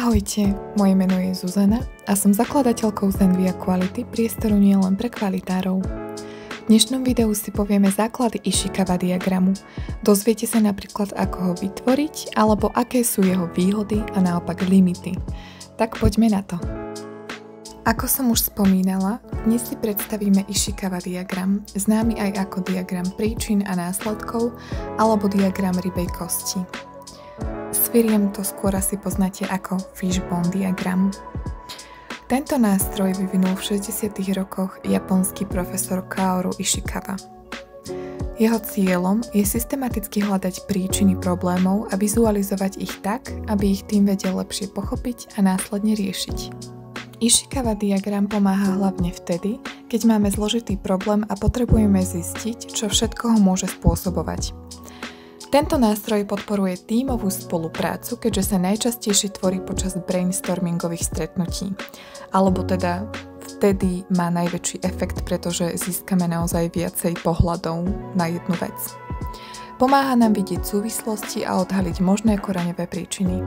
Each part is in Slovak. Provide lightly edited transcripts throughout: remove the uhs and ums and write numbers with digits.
Ahojte, moje meno je Zuzana a som zakladateľkou Zenvia Quality, priestoru nie len pre kvalitárov. V dnešnom videu si povieme základy Ishikawa diagramu. Dozviete sa napríklad, ako ho vytvoriť, alebo aké sú jeho výhody a naopak limity. Tak poďme na to. Ako som už spomínala, dnes si predstavíme Ishikawa diagram, známy aj ako diagram príčin a následkov, alebo diagram rybej kosti. S firiem to skôr asi poznáte ako fishbone diagram. Tento nástroj vyvinul v 60. rokoch japonský profesor Kaoru Ishikawa. Jeho cieľom je systematicky hľadať príčiny problémov a vizualizovať ich tak, aby ich tým vedel lepšie pochopiť a následne riešiť. Ishikawa diagram pomáha hlavne vtedy, keď máme zložitý problém a potrebujeme zistiť, čo všetko ho môže spôsobovať. Tento nástroj podporuje tímovú spoluprácu, keďže sa najčastejšie tvorí počas brainstormingových stretnutí. Alebo teda vtedy má najväčší efekt, pretože získame naozaj viacej pohľadov na jednu vec. Pomáha nám vidieť súvislosti a odhaliť možné koreňové príčiny.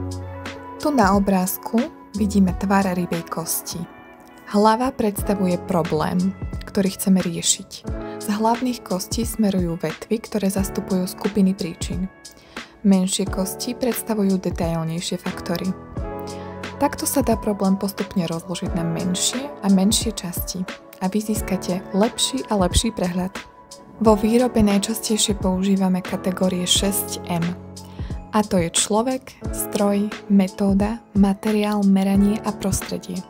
Tu na obrázku vidíme tvar rybej kosti. Hlava predstavuje problém, ktorý chceme riešiť. Z hlavných kostí smerujú vetvy, ktoré zastupujú skupiny príčin. Menšie kosti predstavujú detailnejšie faktory. Takto sa dá problém postupne rozložiť na menšie a menšie časti a vy získate lepší a lepší prehľad. Vo výrobe najčastejšie používame kategórie 6M. A to je človek, stroj, metóda, materiál, meranie a prostredie.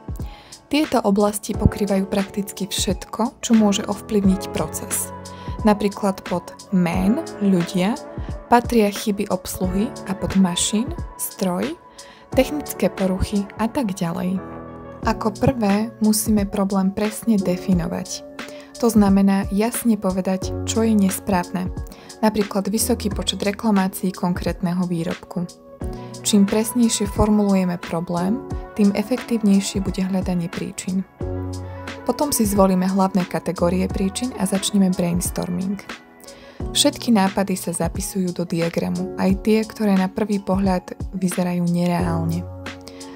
Tieto oblasti pokrývajú prakticky všetko, čo môže ovplyvniť proces. Napríklad pod man, ľudia, patria chyby obsluhy a pod machine, stroj, technické poruchy a tak ďalej. Ako prvé musíme problém presne definovať. To znamená jasne povedať, čo je nesprávne. Napríklad vysoký počet reklamácií konkrétneho výrobku. Čím presnejšie formulujeme problém, tým efektívnejšie bude hľadanie príčin. Potom si zvolíme hlavné kategórie príčin a začneme brainstorming. Všetky nápady sa zapisujú do diagramu, aj tie, ktoré na prvý pohľad vyzerajú nereálne.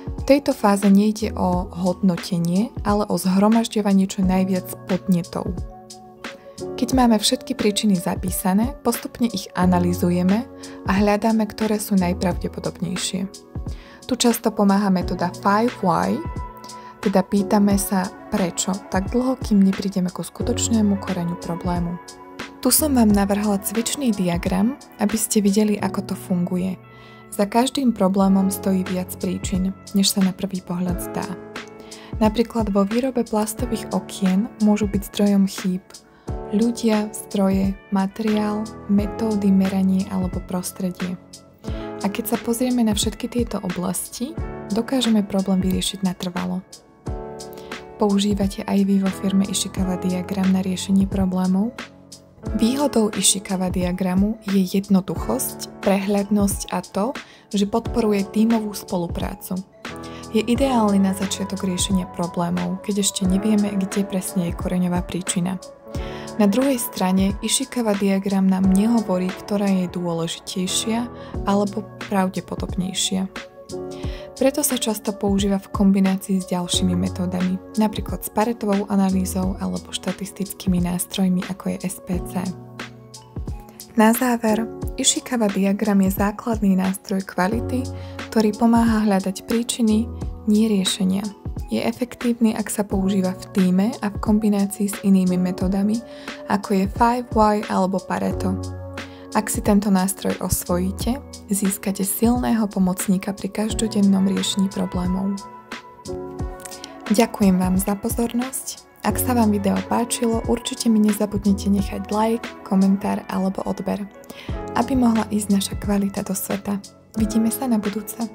V tejto fáze nejde o hodnotenie, ale o zhromažďovanie čo najviac podnetov. Keď máme všetky príčiny zapísané, postupne ich analyzujeme a hľadáme, ktoré sú najpravdepodobnejšie. Tu často pomáha metóda 5 why, teda pýtame sa prečo tak dlho, kým neprídeme ku skutočnému koreňu problému. Tu som vám navrhla cvičný diagram, aby ste videli, ako to funguje. Za každým problémom stojí viac príčin, než sa na prvý pohľad zdá. Napríklad vo výrobe plastových okien môžu byť zdrojom chýb ľudia, stroje, materiál, metódy, meranie alebo prostredie. A keď sa pozrieme na všetky tieto oblasti, dokážeme problém vyriešiť natrvalo. Používate aj vy vo firme Ishikawa diagram na riešenie problémov? Výhodou Ishikawa diagramu je jednoduchosť, prehľadnosť a to, že podporuje tímovú spoluprácu. Je ideálny na začiatok riešenia problémov, keď ešte nevieme, kde presne je koreňová príčina. Na druhej strane Ishikawa diagram nám nehovorí, ktorá je dôležitejšia alebo pravdepodobnejšia. Preto sa často používa v kombinácii s ďalšími metódami, napríklad s Paretovou analýzou alebo štatistickými nástrojmi ako je SPC. Na záver, Ishikawa diagram je základný nástroj kvality, ktorý pomáha hľadať príčiny, nie riešenia. Je efektívny, ak sa používa v tíme a v kombinácii s inými metódami, ako je 5 why alebo Pareto. Ak si tento nástroj osvojíte, získate silného pomocníka pri každodennom riešení problémov. Ďakujem vám za pozornosť. Ak sa vám video páčilo, určite mi nezabudnite nechať like, komentár alebo odber, aby mohla ísť naša kvalita do sveta. Vidíme sa na budúce.